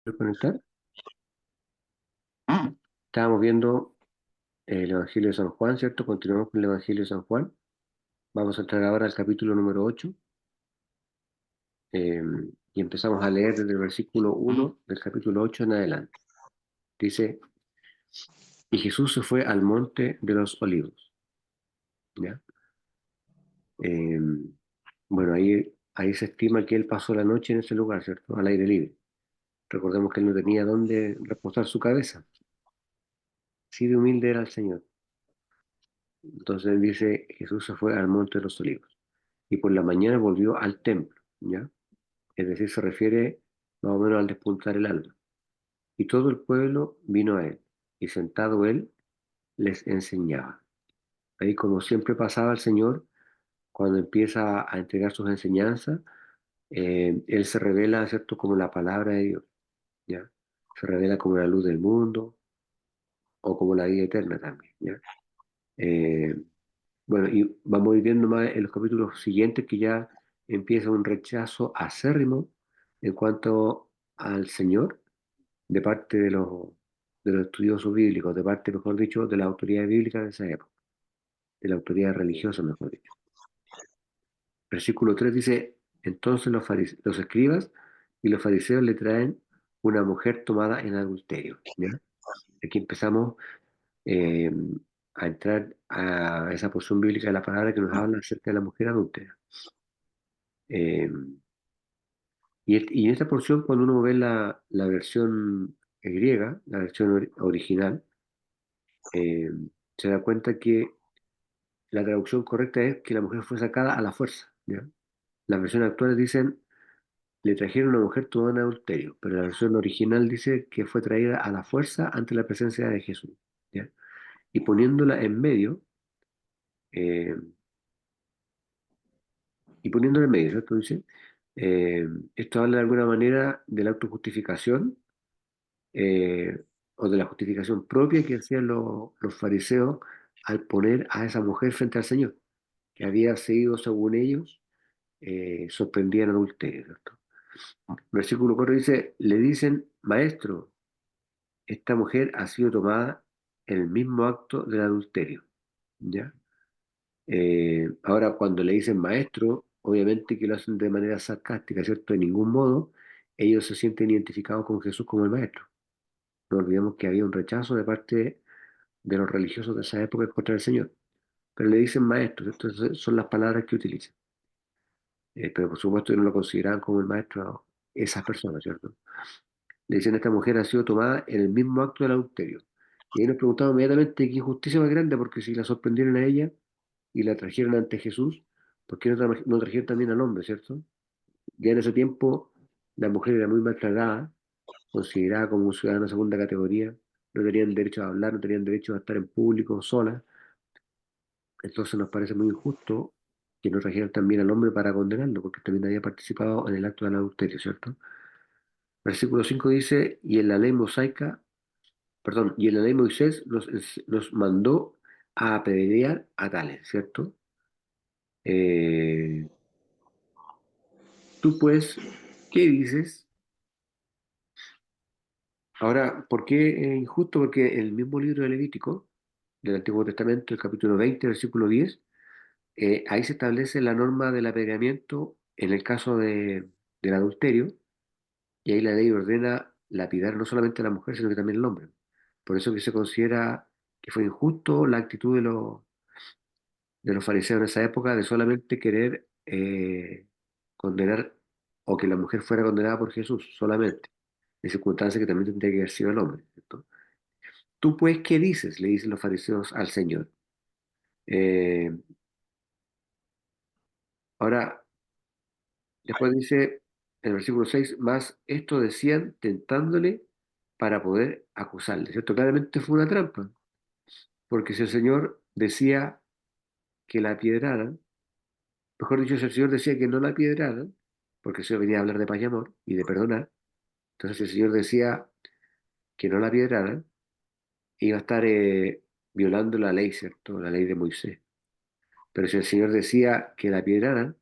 Conectar. Estábamos viendo el Evangelio de San Juan, ¿cierto? Continuamos con el Evangelio de San Juan. Vamos a entrar ahora al capítulo número 8 eh, y empezamos a leer desde el versículo 1 del capítulo 8 en adelante. Dice, y Jesús se fue al monte de los olivos. ¿Ya? Eh, bueno, ahí se estima que él pasó la noche en ese lugar, ¿cierto? Al aire libre. Recordemos que él no tenía dónde reposar su cabeza. Así de humilde era el Señor. Entonces él dice, Jesús se fue al monte de los olivos. Y por la mañana volvió al templo, ¿ya? Es decir, se refiere más o menos al despuntar el alba. Y todo el pueblo vino a él, y sentado él les enseñaba. Ahí como siempre pasaba el Señor, cuando empieza a entregar sus enseñanzas, él se revela, ¿cierto?, como la palabra de Dios, ¿ya? Se revela como la luz del mundo o como la vida eterna también, ¿ya? Eh, bueno, y vamos a ir viendo más en los capítulos siguientes que ya empieza un rechazo acérrimo en cuanto al Señor de parte de los estudiosos bíblicos, de parte, mejor dicho, de la autoridad bíblica de esa época, de la autoridad religiosa, mejor dicho. Versículo 3 dice, entonces los escribas y los fariseos le traen una mujer tomada en adulterio, ¿ya? Aquí empezamos eh, a entrar a esa porción bíblica de la palabra que nos habla acerca de la mujer adúltera. Eh, y en esta porción, cuando uno ve la versión griega, la versión original, eh, se da cuenta que la traducción correcta es que la mujer fue sacada a la fuerza, ¿ya? Las versiones actuales dicen, le trajeron una mujer tomada en adulterio, pero la versión original dice que fue traída a la fuerza ante la presencia de Jesús, ¿ya? Y poniéndola en medio, eh, ¿cierto? Dice, eh, esto habla de alguna manera de la autojustificación eh, o de la justificación propia que hacían los fariseos al poner a esa mujer frente al Señor, que había sido, según ellos, sorprendida en adulterio, ¿cierto? Versículo 4 dice, le dicen, maestro, esta mujer ha sido tomada en el mismo acto del adulterio, ¿ya? Ahora, cuando le dicen maestro, obviamente que lo hacen de manera sarcástica, ¿cierto? De ningún modo ellos se sienten identificados con Jesús como el maestro. No olvidemos que había un rechazo de parte de los religiosos de esa época contra el Señor, pero le dicen maestro, entonces son las palabras que utilizan. Pero por supuesto que no lo consideraban como el maestro a esas personas, ¿cierto? Le dicen, esta mujer ha sido tomada en el mismo acto del adulterio. Y ahí nos preguntamos inmediatamente qué injusticia más grande, porque si la sorprendieron a ella y la trajeron ante Jesús, ¿por qué no trajeron también al hombre, ¿cierto? Ya en ese tiempo la mujer era muy maltratada, considerada como un ciudadano de segunda categoría, no tenían derecho a hablar, no tenían derecho a estar en público sola. Entonces nos parece muy injusto que no trajeran también al hombre para condenarlo, porque también había participado en el acto del adulterio, ¿cierto? Versículo 5 dice, y en la ley mosaica, perdón, y en la ley Moisés los mandó a apedrear a tales, ¿cierto? Eh, tú pues, ¿qué dices? Ahora, ¿por qué es injusto? Porque el mismo libro de Levítico, del Antiguo Testamento, el capítulo 20, versículo 10, ahí se establece la norma del apedreamiento en el caso del adulterio, y ahí la ley ordena lapidar no solamente a la mujer, sino que también al hombre. Por eso que se considera que fue injusto la actitud de los fariseos en esa época de solamente querer condenar o que la mujer fuera condenada por Jesús solamente, en circunstancias que también tendría que haber sido el hombre, ¿cierto? Tú pues, ¿qué dices? Le dicen los fariseos al Señor. Eh, ahora, después dice en el versículo 6 más esto decían tentándole para poder acusarle, ¿cierto? Claramente fue una trampa, porque si el Señor decía que la piedraran, mejor dicho, si el Señor decía que no la piedraran, porque el Señor venía a hablar de paz y amor y de perdonar, entonces si el Señor decía que no la piedraran, iba a estar violando la ley, ¿cierto? La ley de Moisés. Pero si el Señor decía que la piedraran,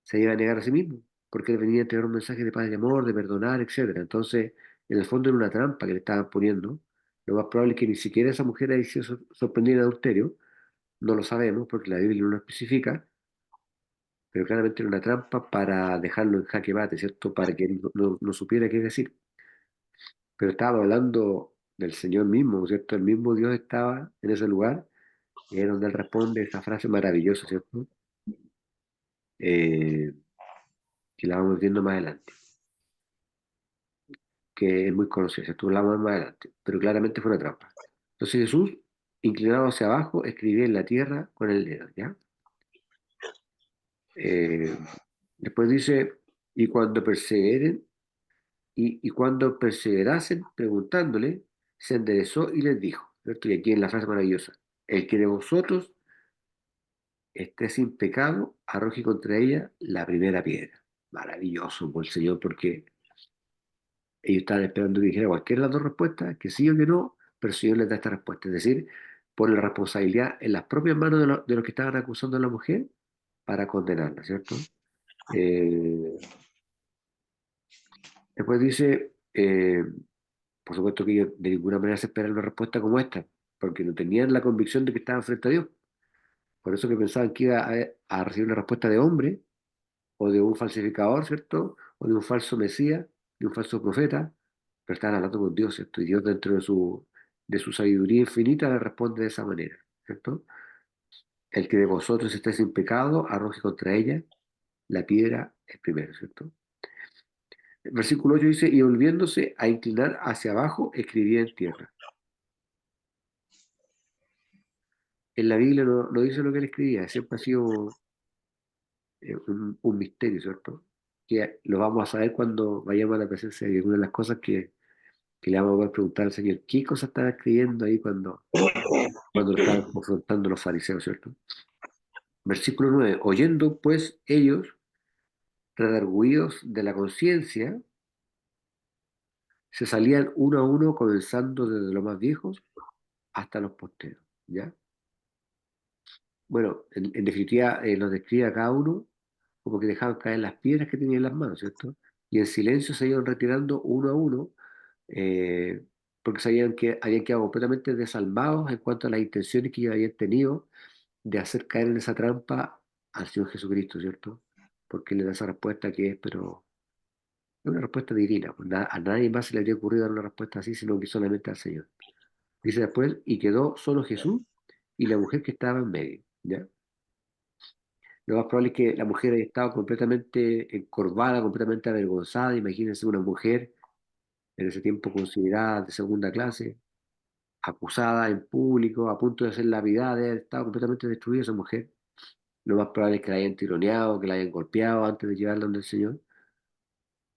se iba a negar a sí mismo, porque él venía a entregar un mensaje de paz y amor, de perdonar, etcétera. Entonces, en el fondo era una trampa que le estaban poniendo. Lo más probable es que ni siquiera esa mujer haya sido sorprendida en adulterio, no lo sabemos porque la Biblia no lo especifica, pero claramente era una trampa para dejarlo en jaque mate, ¿cierto? Para que él no supiera qué decir. Pero estaba hablando del Señor mismo, ¿cierto? El mismo Dios estaba en ese lugar y es donde él responde esa frase maravillosa, ¿cierto? Eh, que la vamos viendo más adelante, que es muy conocida, ¿cierto? La vamos a ver más adelante, pero claramente fue una trampa. Entonces Jesús, inclinado hacia abajo, escribía en la tierra con el dedo, ¿ya? Eh, Después dice, y cuando perseveren, y cuando perseverasen preguntándole, se enderezó y les dijo, ¿cierto? Y aquí en la frase maravillosa, el que de vosotros esté sin pecado, arroje contra ella la primera piedra. Maravilloso por el Señor, porque ellos estaban esperando que dijera cualquiera de las dos respuestas, que sí o que no, pero el Señor les da esta respuesta. Es decir, pone la responsabilidad en las propias manos de los que estaban acusando a la mujer para condenarla, ¿cierto? Eh, Después dice, por supuesto que ellos de ninguna manera se esperan una respuesta como esta, porque no tenían la convicción de que estaban frente a Dios. Por eso que pensaban que iba a recibir una respuesta de hombre, o de un falsificador, ¿cierto? O de un falso mesías, de un falso profeta, pero estaban hablando con Dios, ¿cierto? Y Dios dentro de su sabiduría infinita le responde de esa manera, ¿cierto? El que de vosotros esté sin pecado, arroje contra ella la piedra el primero, ¿cierto? El versículo 8 dice, y volviéndose a inclinar hacia abajo, escribía en tierra. En la Biblia no dice lo que él escribía, siempre ha sido un misterio, ¿cierto? Que lo vamos a saber cuando vayamos a la presencia de Dios. Una de las cosas que le vamos a poder preguntar al Señor, ¿qué cosa estaba escribiendo ahí cuando lo estaban confrontando los fariseos, ¿cierto? Versículo 9, oyendo pues ellos, redargüidos de la conciencia, se salían uno a uno, comenzando desde los más viejos hasta los posteros, ¿ya? Bueno, en definitiva, los describe a cada uno como que dejaban caer las piedras que tenían en las manos, ¿cierto? Y en silencio se iban retirando uno a uno, eh, porque sabían que habían quedado completamente desalmados en cuanto a las intenciones que ellos habían tenido de hacer caer en esa trampa al Señor Jesucristo, ¿cierto? Porque Él le da esa respuesta que es, pero es una respuesta divina, pues a nadie más se le habría ocurrido dar una respuesta así, sino que solamente al Señor. Dice después, y quedó solo Jesús y la mujer que estaba en medio, ¿ya? Lo más probable es que la mujer haya estado completamente encorvada, completamente avergonzada. Imagínense una mujer en ese tiempo considerada de segunda clase, acusada en público, a punto de ser lapidada, de haber estado completamente destruida esa mujer. Lo más probable es que la hayan tironeado, que la hayan golpeado antes de llevarla donde el Señor.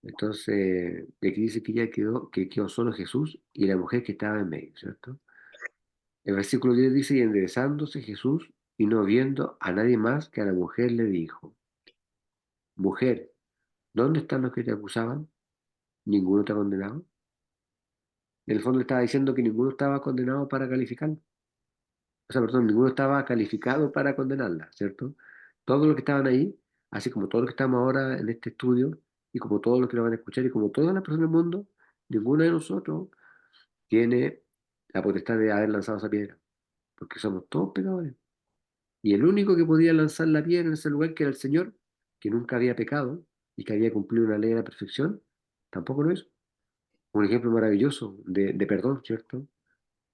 Entonces, de aquí dice que ya quedó, que quedó solo Jesús y la mujer que estaba en medio, ¿cierto? El versículo 10 dice, y enderezándose Jesús y no viendo a nadie más que a la mujer le dijo, mujer, ¿dónde están los que te acusaban? ¿Ninguno te ha condenado? En el fondo estaba diciendo que ninguno estaba condenado para calificarla. O sea, perdón, ninguno estaba calificado para condenarla, ¿cierto? Todos los que estaban ahí, así como todos los que estamos ahora en este estudio, y como todos los que lo van a escuchar, y como todas las personas del mundo, ninguno de nosotros tiene la potestad de haber lanzado esa piedra, porque somos todos pecadores. Y el único que podía lanzar la piedra en ese lugar, que era el Señor, que nunca había pecado y que había cumplido una ley de la perfección, tampoco lo hizo. Un ejemplo maravilloso de perdón, ¿cierto?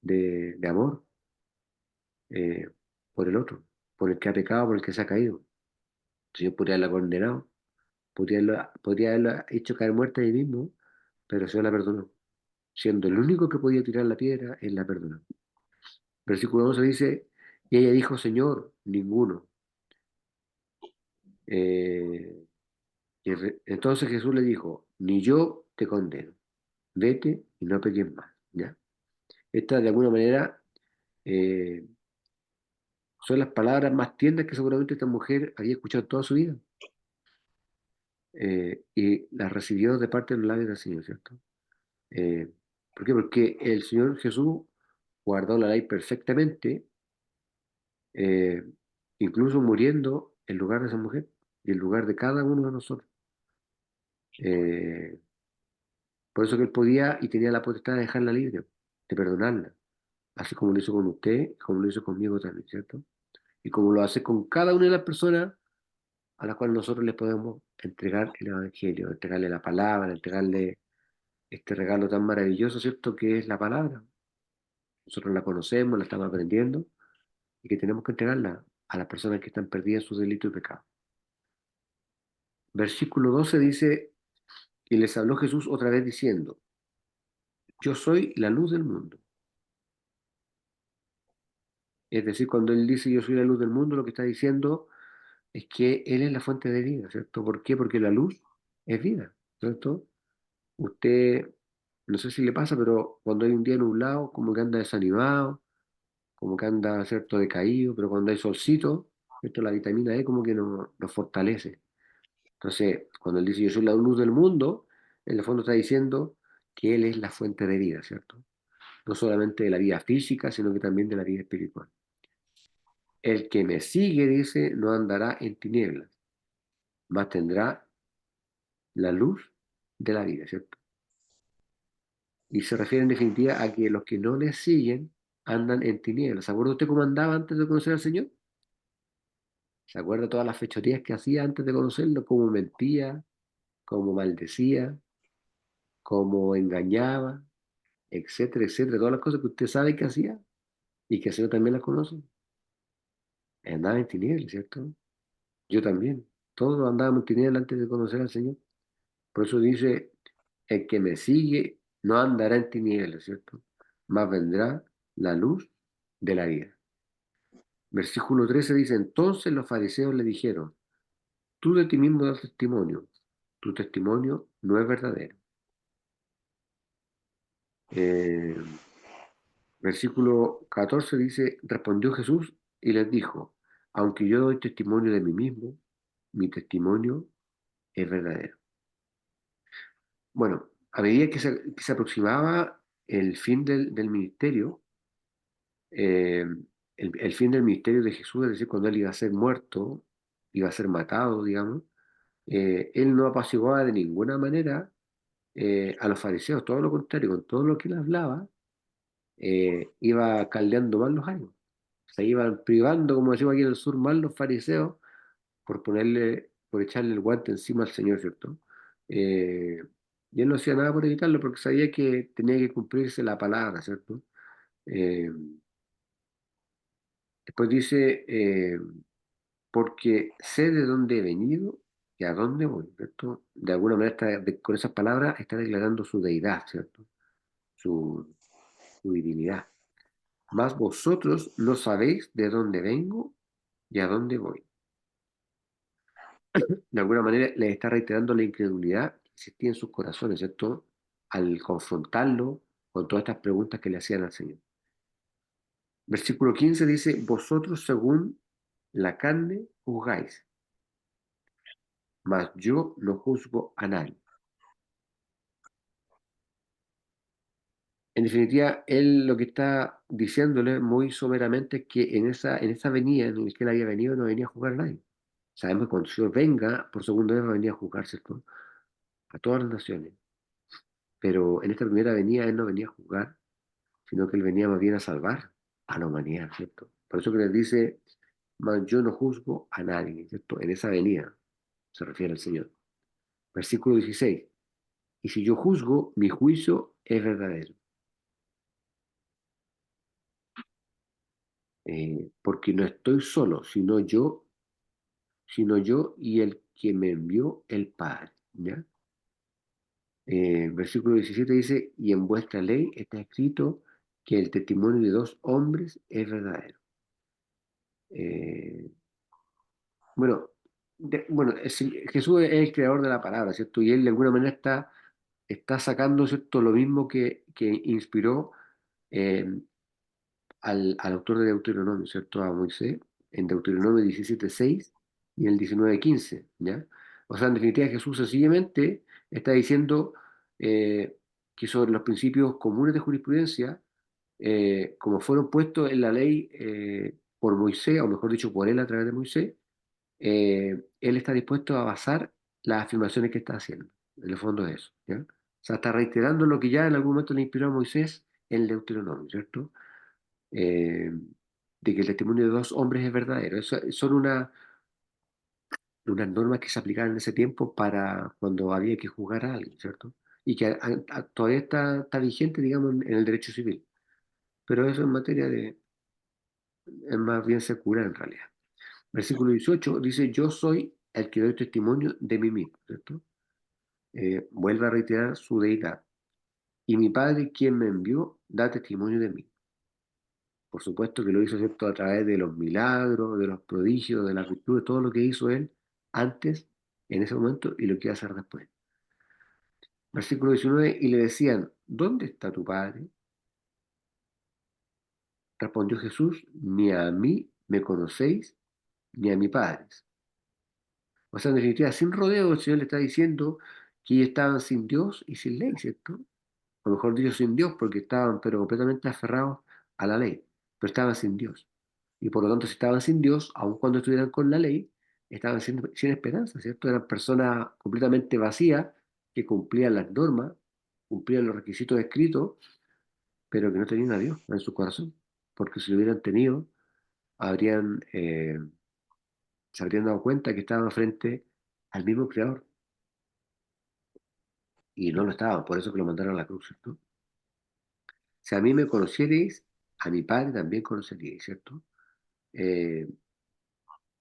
De amor eh, por el otro, por el que ha pecado, por el que se ha caído. El Señor podría haberla condenado, podría haberla hecho caer muerta ahí mismo, pero el Señor la perdonó. Siendo el único que podía tirar la piedra, Él la perdonó. Versículo 11 dice, y ella dijo, Señor, ninguno. Eh, entonces Jesús le dijo, ni yo te condeno, vete y no peques más. ¿Ya? Esta de alguna manera eh, son las palabras más tiernas que seguramente esta mujer había escuchado toda su vida, y las recibió de parte de los labios del Señor, ¿cierto? Eh, ¿Por qué? Porque el Señor Jesús guardó la ley perfectamente, eh, incluso muriendo en lugar de esa mujer y en lugar de cada uno de nosotros. Eh, Por eso que él podía y tenía la potestad de dejarla libre, de perdonarla, así como lo hizo con usted, como lo hizo conmigo también, ¿cierto? Y como lo hace con cada una de las personas a las cuales nosotros les podemos entregar el Evangelio, entregarle la palabra, entregarle este regalo tan maravilloso, ¿cierto? Que es la palabra. Nosotros la conocemos, la estamos aprendiendo y que tenemos que entregarla a las personas que están perdidas en sus delitos y pecados. Versículo 12 dice, y les habló Jesús otra vez diciendo, yo soy la luz del mundo. Es decir, cuando él dice yo soy la luz del mundo, lo que está diciendo es que él es la fuente de vida, ¿cierto? ¿Por qué? Porque la luz es vida, ¿cierto? Usted, no sé si le pasa, pero cuando hay un día nublado, como que anda desanimado, como que anda, ¿cierto?, decaído, pero cuando hay solcito, ¿cierto?, la vitamina E como que nos fortalece. Entonces, cuando él dice yo soy la luz del mundo, en el fondo está diciendo que él es la fuente de vida, ¿cierto? No solamente de la vida física, sino que también de la vida espiritual. El que me sigue, dice, no andará en tinieblas, mas tendrá la luz de la vida, ¿cierto? Y se refiere en definitiva a que los que no le siguen andan en tinieblas. ¿Se acuerda usted cómo andaba antes de conocer al Señor? ¿Se acuerda todas las fechorías que hacía antes de conocerlo? Cómo mentía, cómo maldecía, cómo engañaba, etcétera, etcétera. Todas las cosas que usted sabe que hacía y que el Señor también las conoce. Andaba en tinieblas, ¿cierto? Yo también. Todos andábamos en tinieblas antes de conocer al Señor. Por eso dice, el que me sigue no andará en tinieblas, ¿cierto? Mas vendrá la luz de la vida. Versículo 13 dice, entonces los fariseos le dijeron, tú de ti mismo das testimonio, tu testimonio no es verdadero. Eh, Versículo 14 dice, respondió Jesús y les dijo, aunque yo doy testimonio de mí mismo, mi testimonio es verdadero. Bueno, a medida que se aproximaba el fin del ministerio, eh, el fin del ministerio de Jesús, es decir, cuando él iba a ser muerto, iba a ser matado, digamos, él no apaciguaba de ninguna manera a los fariseos, todo lo contrario, con todo lo que él hablaba, iba caldeando más los años. Se iban privando, como decimos aquí en el sur, más los fariseos por echarle el guante encima al Señor, ¿cierto? Eh, y él no hacía nada por evitarlo porque sabía que tenía que cumplirse la palabra, ¿cierto? Eh, Después dice, porque sé de dónde he venido y a dónde voy, ¿cierto? De alguna manera, con esas palabras está declarando su deidad, ¿cierto? Su divinidad. Mas vosotros no sabéis de dónde vengo y a dónde voy. De alguna manera les está reiterando la incredulidad que existía en sus corazones, ¿cierto? Al confrontarlo con todas estas preguntas que le hacían al Señor. Versículo 15 dice, vosotros según la carne juzgáis, mas yo no juzgo a nadie. En definitiva, él lo que está diciéndole muy someramente es que en esa venida en la que él había venido no venía a juzgar a nadie. Sabemos que cuando el Señor venga por segunda vez va a venir a juzgar, ¿cierto? A todas las naciones. Pero en esta primera venida él no venía a juzgar, sino que él venía más bien a salvar a la humanidad, ¿cierto? Por eso que les dice, mas yo no juzgo a nadie, ¿cierto? En esa venida se refiere al Señor. Versículo 16. Y si yo juzgo, mi juicio es verdadero. Porque no estoy solo, sino yo y el que me envió el Padre. ¿Ya? Versículo 17 dice, y en vuestra ley está escrito que el testimonio de dos hombres es verdadero. Eh, bueno, bueno, Jesús es el creador de la palabra, ¿cierto? Y él de alguna manera está sacando, ¿cierto?, lo mismo que inspiró eh, al autor de Deuteronomio, ¿cierto?, a Moisés, en Deuteronomio 17:6 y en el 19:15, ¿ya? O sea, en definitiva, Jesús sencillamente está diciendo eh, que sobre los principios comunes de jurisprudencia, como fueron puestos en la ley por Moisés, o mejor dicho, por él a través de Moisés, él está dispuesto a basar las afirmaciones que está haciendo. En el fondo es eso, ¿ya? O sea, está reiterando lo que ya en algún momento le inspiró a Moisés en el Deuteronomio, ¿cierto? Eh, de que el testimonio de dos hombres es verdadero. Son unas normas que se aplicaban en ese tiempo para cuando había que juzgar a alguien, ¿cierto? Y que todavía está vigente, digamos, en el derecho civil. Pero eso en materia de, es más bien secular en realidad. Versículo 18 dice, yo soy el que doy testimonio de mí mismo, ¿cierto? Vuelve a reiterar su deidad. Y mi Padre, quien me envió, da testimonio de mí. Por supuesto que lo hizo, ¿cierto? A través de los milagros, de los prodigios, de las virtudes, todo lo que hizo él antes, en ese momento, y lo que iba a hacer después. Versículo 19, y le decían, ¿dónde está tu Padre? Respondió Jesús, ni a mí me conocéis, ni a mi Padre. O sea, en definitiva, sin rodeo, el Señor le está diciendo que ellos estaban sin Dios y sin ley, ¿cierto? O mejor dicho, sin Dios, porque estaban pero completamente aferrados a la ley, pero estaban sin Dios. Y por lo tanto, si estaban sin Dios, aun cuando estuvieran con la ley, estaban sin esperanza, ¿cierto? Eran personas completamente vacías que cumplían las normas, cumplían los requisitos escritos, pero que no tenían a Dios en su corazón, porque si lo hubieran tenido, habrían, se habrían dado cuenta que estaban frente al mismo Creador, y no lo estaban, por eso que lo mandaron a la cruz, ¿cierto? Si a mí me conocierais, a mi Padre también conoceríais, ¿cierto? Eh,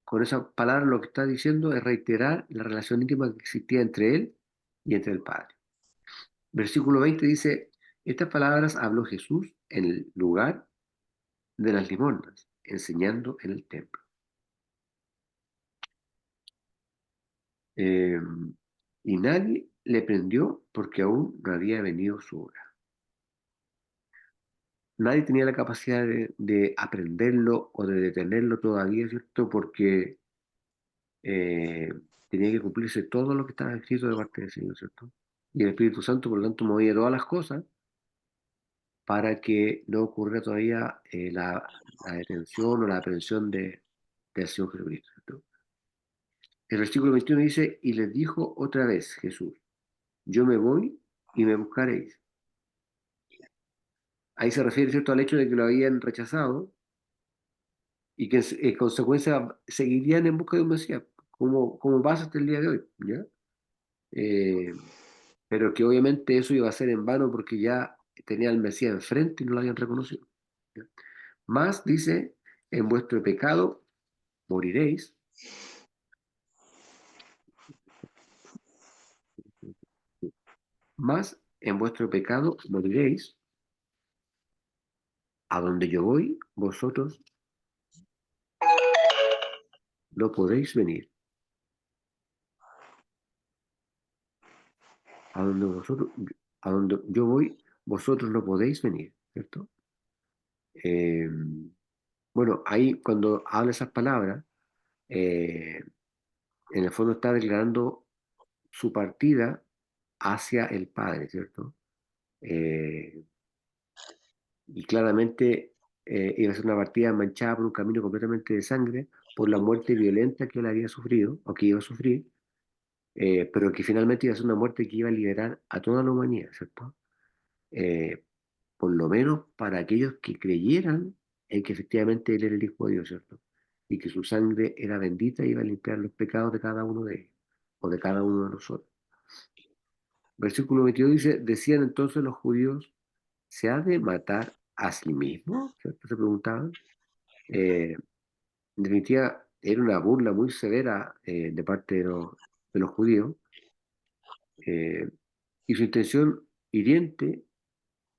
con esa palabra lo que está diciendo es reiterar la relación íntima que existía entre él y entre el Padre. Versículo 20 dice, estas palabras habló Jesús en el lugar de las limosnas, enseñando en el templo. Eh, y nadie le prendió porque aún no había venido su hora. Nadie tenía la capacidad de aprenderlo o de detenerlo todavía, ¿cierto? Porque eh, tenía que cumplirse todo lo que estaba escrito de parte del Señor, ¿cierto? Y el Espíritu Santo, por lo tanto, movía todas las cosas para que no ocurriera todavía la detención o la aprehensión del Señor Jesucristo, ¿cierto? El versículo 21 dice, y les dijo otra vez Jesús, yo me voy y me buscaréis. Ahí se refiere, ¿cierto?, al hecho de que lo habían rechazado y que en consecuencia seguirían en busca de un Mesías, como pasa hasta el día de hoy, ¿ya? Eh, pero que obviamente eso iba a ser en vano porque ya tenía al Mesías enfrente y no lo habían reconocido, ¿ya? Más dice, en vuestro pecado moriréis, más en vuestro pecado moriréis, a donde yo voy, vosotros no podéis venir, a donde vosotros, a donde yo voy, vosotros no podéis venir, ¿cierto? Eh, bueno, ahí cuando habla esas palabras, eh, en el fondo está declarando su partida hacia el Padre, ¿cierto? Eh, y claramente iba a ser una partida manchada por un camino completamente de sangre, por la muerte violenta que él había sufrido, o que iba a sufrir, pero que finalmente iba a ser una muerte que iba a liberar a toda la humanidad, ¿cierto? Eh, por lo menos para aquellos que creyeran en que efectivamente él era el Hijo de Dios, ¿cierto? Y que su sangre era bendita y iba a limpiar los pecados de cada uno de ellos, o de cada uno de nosotros. Versículo 22 dice, decían entonces los judíos, ¿se ha de matar a sí mismo? ¿Cierto? Se preguntaban. En definitiva, era una burla muy severa de parte de los judíos, eh, y su intención hiriente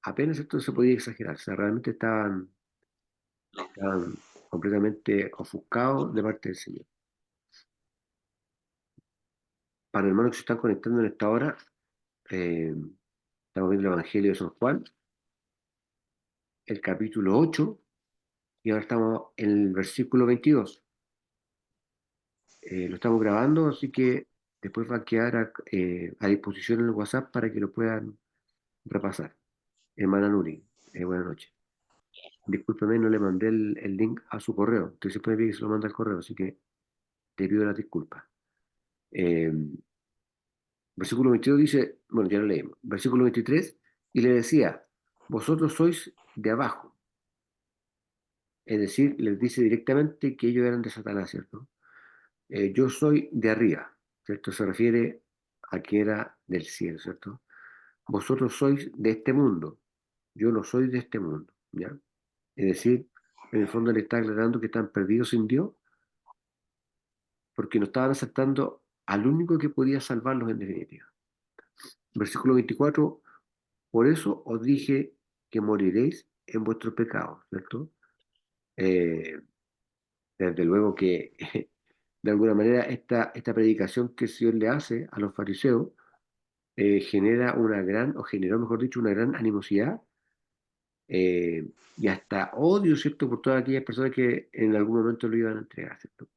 apenas esto se podía exagerar. O sea, realmente estaban completamente ofuscados de parte del Señor. Para los hermanos que se están conectando en esta hora, eh, estamos viendo el Evangelio de San Juan, el capítulo 8, y ahora estamos en el versículo 22. Lo estamos grabando, así que después va a quedar a disposición en el WhatsApp para que lo puedan repasar. Hermana Nuri, buenas noches. Discúlpeme, no le mandé el link a su correo. Usted siempre me pide que se lo mande al correo, así que te pido las disculpas. Eh, Versículo 22 dice, bueno, ya lo leímos. Versículo 23, y le decía, vosotros sois de abajo. Es decir, les dice directamente que ellos eran de Satanás, ¿cierto? Yo soy de arriba, ¿cierto? Se refiere a que era del cielo, ¿cierto? Vosotros sois de este mundo, yo no soy de este mundo, ¿ya? Es decir, en el fondo le está aclarando que están perdidos sin Dios porque no estaban aceptando al único que podía salvarlos en definitiva. Versículo 24, por eso os dije que moriréis en vuestros pecados, ¿cierto? Eh, Desde luego que de alguna manera esta predicación que el Señor le hace a los fariseos genera una gran, o generó, mejor dicho, una gran animosidad y hasta odio, ¿cierto?, por todas aquellas personas que en algún momento lo iban a entregar, ¿cierto?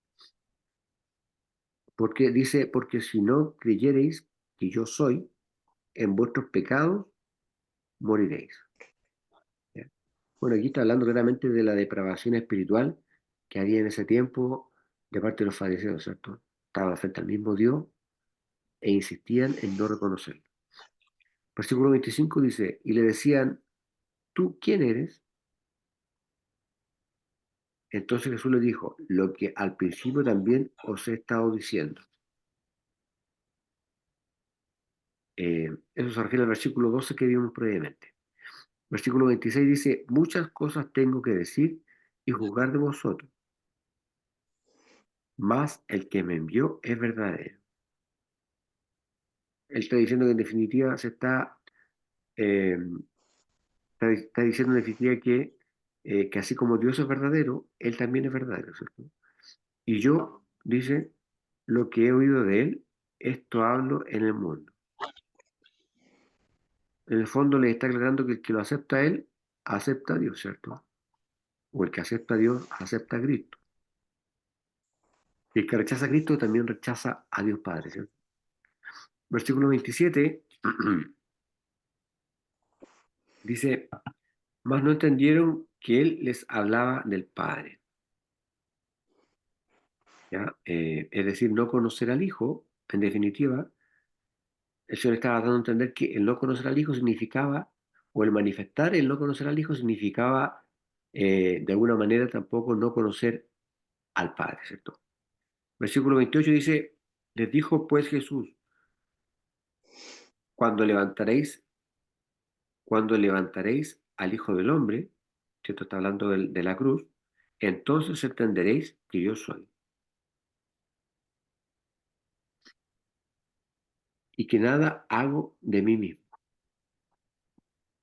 Porque dice, porque si no creyereis que yo soy, en vuestros pecados moriréis. ¿Ya? Bueno, aquí está hablando claramente de la depravación espiritual que había en ese tiempo de parte de los fariseos, ¿cierto? Estaban frente al mismo Dios e insistían en no reconocerlo. Versículo 25 dice, y le decían, ¿tú quién eres? Entonces Jesús le dijo, lo que al principio también os he estado diciendo. Eso se refiere al versículo 12 que vimos previamente. Versículo 26 dice, muchas cosas tengo que decir y juzgar de vosotros, mas el que me envió es verdadero. Él está diciendo que en definitiva eh, está diciendo en definitiva que así como Dios es verdadero, Él también es verdadero, ¿cierto? Y yo, dice, lo que he oído de Él, esto hablo en el mundo. En el fondo le está aclarando que el que lo acepta a Él, acepta a Dios, ¿cierto? O el que acepta a Dios, acepta a Cristo. Y el que rechaza a Cristo también rechaza a Dios Padre, ¿cierto? Versículo 27 dice, mas no entendieron que Él les hablaba del Padre. ¿Ya? Es decir, no conocer al Hijo, en definitiva, el Señor estaba dando a entender que el no conocer al Hijo significaba, o el manifestar el no conocer al Hijo significaba, de alguna manera, tampoco no conocer al Padre, ¿cierto? Versículo 28 dice, les dijo pues Jesús, cuando levantaréis, cuando levantaréis al Hijo del Hombre, ¿cierto? Está hablando de la cruz, entonces entenderéis que yo soy, y que nada hago de mí mismo.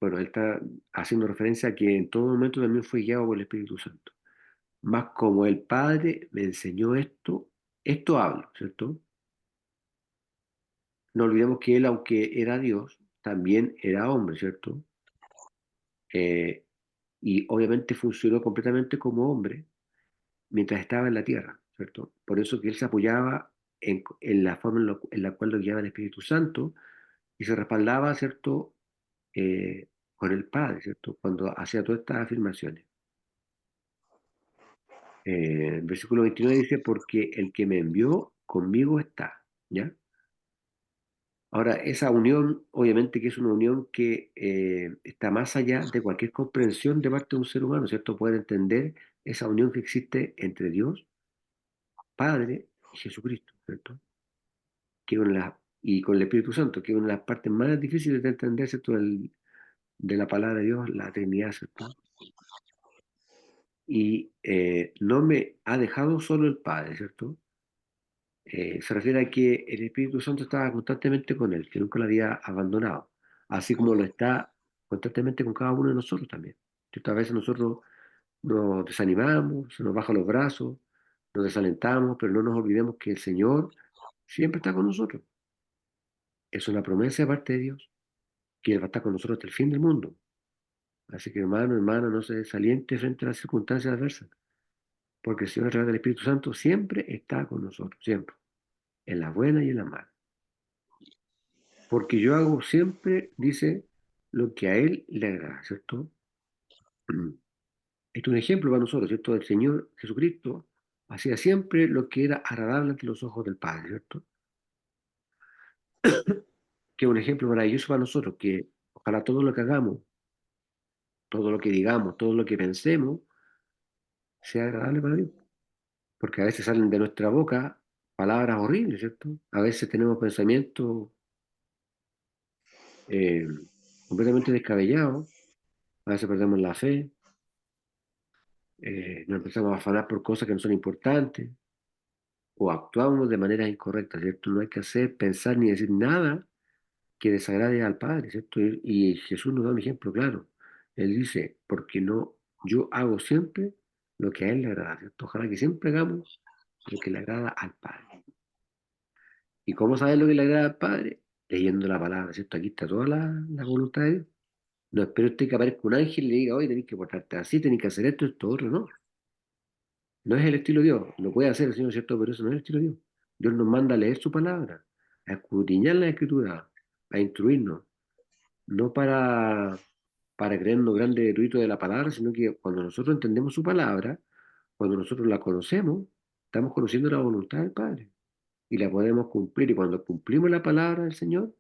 Bueno, él está haciendo referencia a que en todo momento también fue guiado por el Espíritu Santo. Más como el Padre me enseñó esto, esto hablo, ¿cierto? No olvidemos que él, aunque era Dios, también era hombre, ¿cierto? Eh, y obviamente funcionó completamente como hombre mientras estaba en la tierra, ¿cierto? Por eso que él se apoyaba en la forma en la cual lo guiaba el Espíritu Santo y se respaldaba, ¿cierto? Con el Padre, ¿cierto? Cuando hacía todas estas afirmaciones. Versículo 29 dice, porque el que me envió conmigo está, ¿ya? Ahora, esa unión, obviamente que es una unión que está más allá de cualquier comprensión de parte de un ser humano, ¿cierto? Poder entender esa unión que existe entre Dios, Padre y Jesucristo, ¿cierto? Y con el Espíritu Santo, que es una de las partes más difíciles de entender, ¿cierto? De la palabra de Dios, la Trinidad, ¿cierto? Y no me ha dejado solo el Padre, ¿cierto? Se refiere a que el Espíritu Santo estaba constantemente con él, que nunca lo había abandonado, así como lo está constantemente con cada uno de nosotros también. ¿Cierto? A veces nosotros nos desanimamos, se nos bajan los brazos, nos desalentamos, pero no nos olvidemos que el Señor siempre está con nosotros. Es una promesa de parte de Dios, que Él va a estar con nosotros hasta el fin del mundo. Así que hermano, hermana, no se desaliente frente a las circunstancias adversas, porque el Señor a través del Espíritu Santo siempre está con nosotros, siempre, en las buenas y en las malas. Porque yo hago siempre, dice, lo que a Él le agrada, ¿cierto? Esto es un ejemplo para nosotros, ¿cierto? El Señor Jesucristo hacía siempre lo que era agradable ante los ojos del Padre, ¿cierto? que es un ejemplo maravilloso para nosotros, que ojalá todo lo que hagamos, todo lo que digamos, todo lo que pensemos, sea agradable para Dios. Porque a veces salen de nuestra boca palabras horribles, ¿cierto? A veces tenemos pensamientos eh, completamente descabellados, a veces perdemos la fe, nos empezamos a afanar por cosas que no son importantes, o actuamos de manera incorrecta, ¿cierto? No hay que hacer, pensar ni decir nada que desagrade al Padre, ¿cierto? Y Jesús nos da un ejemplo claro. Él dice, porque no, yo hago siempre lo que a Él le agrada, ¿cierto? Ojalá que siempre hagamos lo que le agrada al Padre. ¿Y cómo saber lo que le agrada al Padre? Leyendo la palabra, ¿cierto? Aquí está toda la voluntad de Dios. No espero usted que aparezca un ángel y le diga, hoy tenéis que portarte así, tenéis que hacer esto, esto, otro, no. No es el estilo de Dios, lo puede hacer el Señor, ¿cierto? Pero eso no es el estilo de Dios. Dios nos manda a leer su palabra, a escudriñar la Escritura, a instruirnos, no para creernos grandes eruditos de la palabra, sino que cuando nosotros entendemos su palabra, cuando nosotros la conocemos, estamos conociendo la voluntad del Padre y la podemos cumplir. Y cuando cumplimos la palabra del Señor,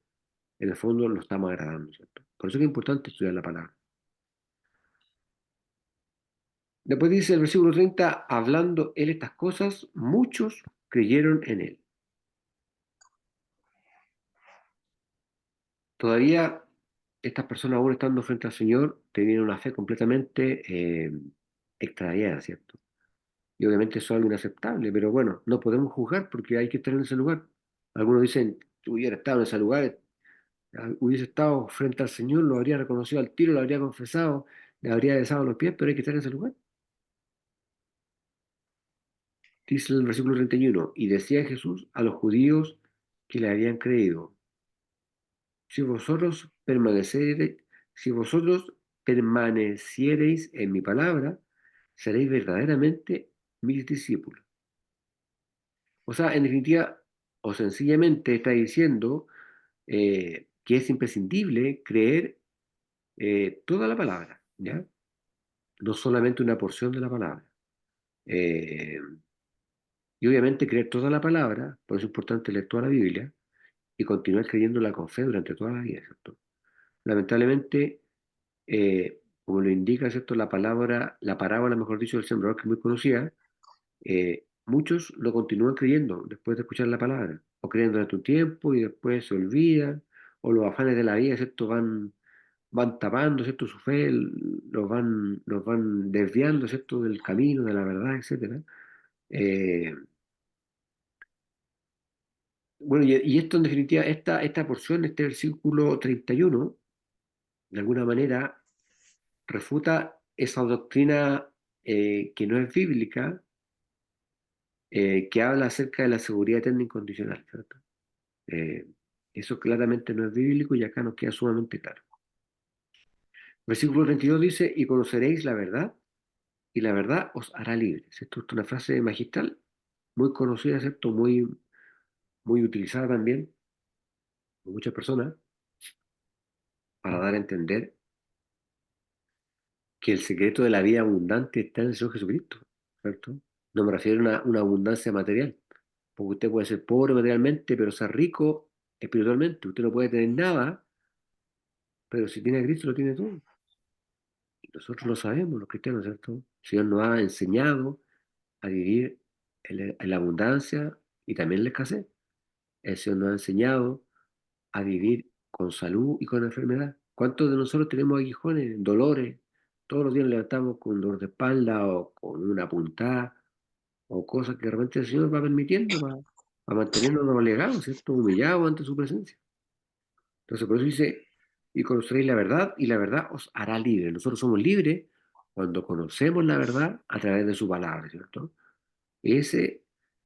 en el fondo lo estamos agradando, ¿cierto? Por eso es que es importante estudiar la palabra. Después dice el versículo 30, hablando él estas cosas, muchos creyeron en él. Todavía estas personas, aún estando frente al Señor, tenían una fe completamente extraviada, ¿cierto? Y obviamente eso es algo inaceptable, pero bueno, no podemos juzgar porque hay que estar en ese lugar. Algunos dicen, si hubiera estado en ese lugar, hubiese estado frente al Señor, lo habría reconocido al tiro, lo habría confesado, le habría besado los pies, pero hay que estar en ese lugar. Dice el versículo 31, y decía Jesús a los judíos que le habían creído, si vosotros permaneciereis, si vosotros permaneciereis en mi palabra, seréis verdaderamente mis discípulos. O sea, en definitiva, o sencillamente está diciendo que es imprescindible creer toda la palabra, ¿ya? No solamente una porción de la palabra. Eh, y obviamente creer toda la palabra, por eso es importante leer toda la Biblia y continuar creyéndola con fe durante toda la vida, ¿cierto? Lamentablemente, como lo indica, ¿cierto? La parábola, mejor dicho, del sembrador, que es muy conocida, muchos lo continúan creyendo después de escuchar la palabra, o creen durante un tiempo y después se olvidan, o los afanes de la vida, ¿cierto? Van tapando, ¿cierto? Su fe, los van desviando, ¿cierto? Del camino, de la verdad, etcétera. Eh, bueno, y esto en definitiva, esta porción, este versículo 31 de alguna manera refuta esa doctrina que no es bíblica, que habla acerca de la seguridad eterna incondicional, ¿cierto? Eh, Eso claramente no es bíblico y acá nos queda sumamente claro. Versículo 32 dice, y conoceréis la verdad, y la verdad os hará libres. Esto es una frase magistral, muy conocida, ¿cierto? Muy utilizada también por muchas personas para dar a entender que el secreto de la vida abundante está en el Señor Jesucristo, ¿cierto? No me refiero a una abundancia material, porque usted puede ser pobre materialmente, pero ser rico espiritualmente. Usted no puede tener nada, pero si tiene a Cristo lo tiene todo. Y nosotros lo sabemos, los cristianos, ¿cierto? El Señor nos ha enseñado a vivir en la abundancia y también en la escasez. El Señor nos ha enseñado a vivir con salud y con enfermedad. ¿Cuántos de nosotros tenemos aguijones, dolores? Todos los días nos levantamos con dolor de espalda o con una puntada o cosas que de repente el Señor va permitiendo para mantenernos doblegados, ¿cierto? Humillados ante su presencia. Entonces, por eso dice, y conoceréis la verdad, y la verdad os hará libre. Nosotros somos libres cuando conocemos la verdad a través de su palabra, ¿cierto? Ese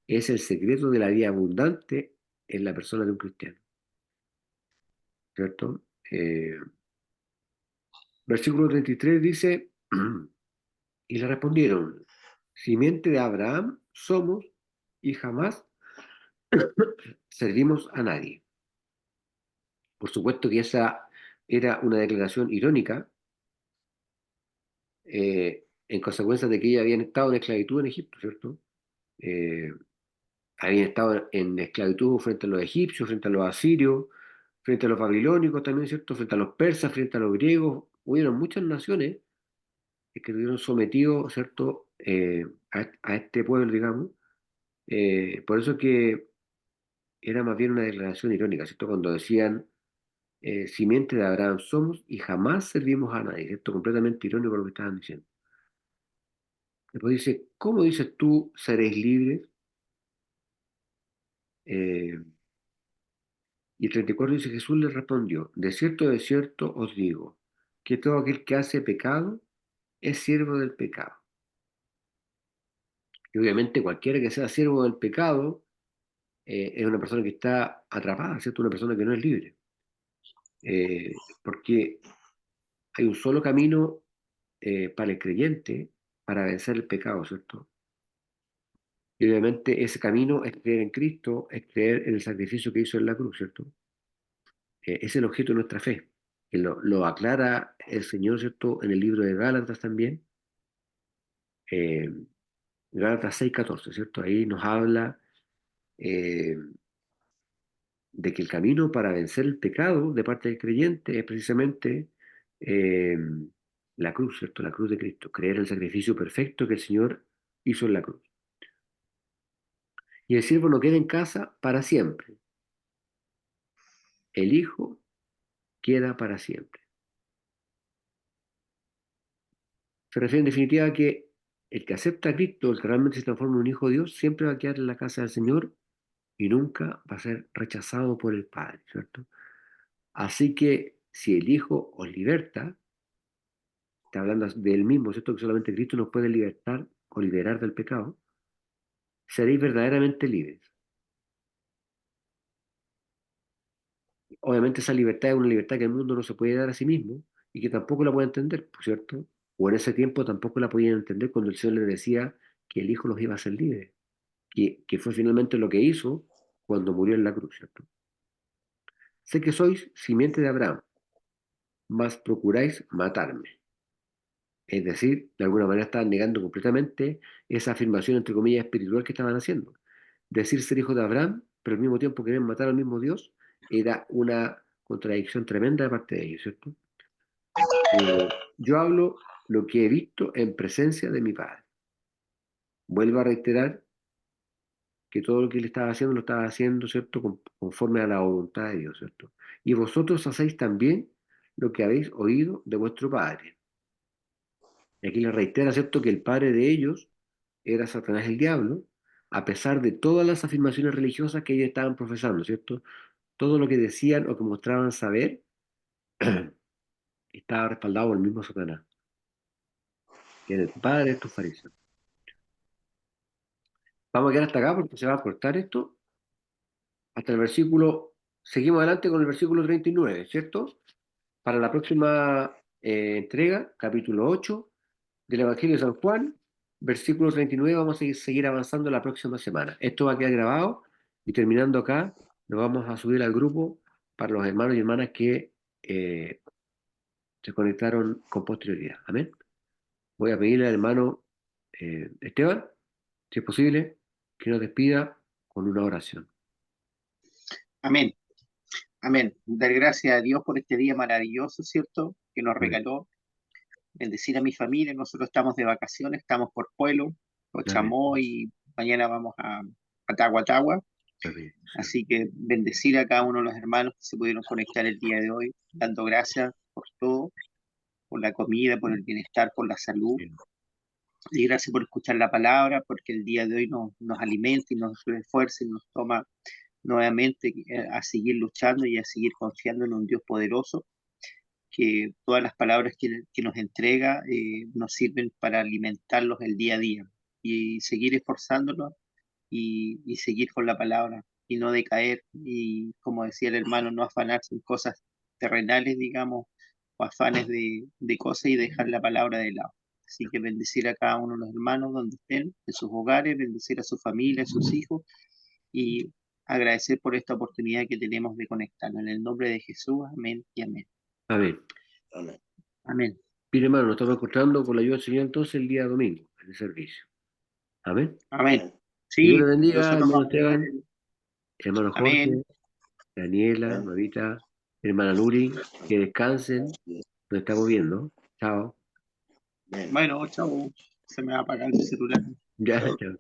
es el secreto de la vida abundante en la persona de un cristiano, ¿cierto? Versículo 33 dice, y le respondieron, simiente de Abraham somos y jamás servimos a nadie. Por supuesto que esa era una declaración irónica, en consecuencia de que ellos habían estado en esclavitud en Egipto, ¿cierto? Eh, Habían estado en esclavitud frente a los egipcios, frente a los asirios, frente a los babilónicos también, ¿cierto? Frente a los persas, frente a los griegos. Hubieron muchas naciones que estuvieron sometidos, ¿cierto? A este pueblo, digamos. Por eso que era más bien una declaración irónica, ¿cierto? Cuando decían, simiente de Abraham somos y jamás servimos a nadie, ¿cierto? Completamente irónico lo que estaban diciendo. Después dice, ¿cómo dices tú seréis libres? Eh, y el 34 dice, Jesús le respondió, de cierto os digo, que todo aquel que hace pecado es siervo del pecado. Y obviamente cualquiera que sea siervo del pecado es una persona que está atrapada, ¿cierto? Una persona que no es libre. Porque hay un solo camino para el creyente para vencer el pecado, ¿cierto? Y obviamente ese camino es creer en Cristo, es creer en el sacrificio que hizo en la cruz, ¿cierto? Es el objeto de nuestra fe. Que lo aclara el Señor, ¿cierto? En el libro de Gálatas también, eh, Gálatas 6:14, ¿cierto? Ahí nos habla eh, de que el camino para vencer el pecado de parte del creyente es precisamente eh, la cruz, ¿cierto? La cruz de Cristo, creer en el sacrificio perfecto que el Señor hizo en la cruz. Y el siervo no queda en casa para siempre, el Hijo queda para siempre. Se refiere en definitiva a que el que acepta a Cristo, el que realmente se transforma en un hijo de Dios, siempre va a quedar en la casa del Señor y nunca va a ser rechazado por el Padre, ¿cierto? Así que si el Hijo os liberta, está hablando del mismo, ¿cierto? Que solamente Cristo nos puede libertar o liberar del pecado, seréis verdaderamente libres. Obviamente esa libertad es una libertad que el mundo no se puede dar a sí mismo y que tampoco la puede entender, por cierto. O en ese tiempo tampoco la podían entender cuando el Señor les decía que el Hijo los iba a hacer libres, que fue finalmente lo que hizo cuando murió en la cruz, ¿cierto? Sé que sois simiente de Abraham, mas procuráis matarme. Es decir, de alguna manera estaban negando completamente esa afirmación, entre comillas, espiritual que estaban haciendo. Decir ser hijo de Abraham, pero al mismo tiempo querer matar al mismo Dios, era una contradicción tremenda de parte de ellos, ¿cierto? Yo hablo lo que he visto en presencia de mi Padre. Vuelvo a reiterar que todo lo que él estaba haciendo lo estaba haciendo, ¿cierto? Conforme a la voluntad de Dios, ¿cierto? Y vosotros hacéis también lo que habéis oído de vuestro Padre. Y aquí les reitera, ¿cierto?, que el padre de ellos era Satanás el diablo, a pesar de todas las afirmaciones religiosas que ellos estaban profesando, ¿cierto? Todo lo que decían o que mostraban saber estaba respaldado por el mismo Satanás, que era el padre de estos fariseos. Vamos a quedar hasta acá porque se va a cortar esto hasta el versículo, seguimos adelante con el versículo 39, ¿cierto? Para la próxima entrega, capítulo 8 del Evangelio de San Juan, versículo 39, vamos a seguir avanzando la próxima semana. Esto va a quedar grabado y terminando acá, lo vamos a subir al grupo para los hermanos y hermanas que eh, se conectaron con posterioridad. Amén. Voy a pedirle al hermano Esteban, si es posible, que nos despida con una oración. Amén, amén. Dar gracias a Dios por este día maravilloso, ¿cierto? Que nos Amén. regaló. Bendecir a mi familia. Nosotros estamos de vacaciones, estamos por Pueblo, Amén. Cochamó y mañana vamos a Tagua. Amén. Sí. Así que bendecir a cada uno de los hermanos que se pudieron conectar el día de hoy, dando gracias por todo, por la comida, por el bienestar, por la salud. Sí. Y gracias por escuchar la palabra, porque el día de hoy nos alimenta y nos refuerza y nos toma nuevamente a seguir luchando y a seguir confiando en un Dios poderoso, que todas las palabras que nos entrega nos sirven para alimentarlos el día a día y seguir esforzándonos y seguir con la palabra y no decaer y, como decía el hermano, no afanarse en cosas terrenales, digamos, o afanes de cosas y dejar la palabra de lado. Así que bendecir a cada uno de los hermanos donde estén, en sus hogares, bendecir a su familia, a sus hijos y agradecer por esta oportunidad que tenemos de conectarnos. En el nombre de Jesús, amén y amén. Amén. Amén. Bien, hermano, nos estamos encontrando con la ayuda del Señor entonces el día domingo en el servicio. Amén. Amén. Que Dios Sí, le bendiga, nosotros hermano vamos. Esteban, hermano Amén. Jorge, Daniela, Mavita. hermana Luri, que descansen, nos estamos viendo. Chao. Bueno, chao. Se me va a apagar el celular. Ya, chao.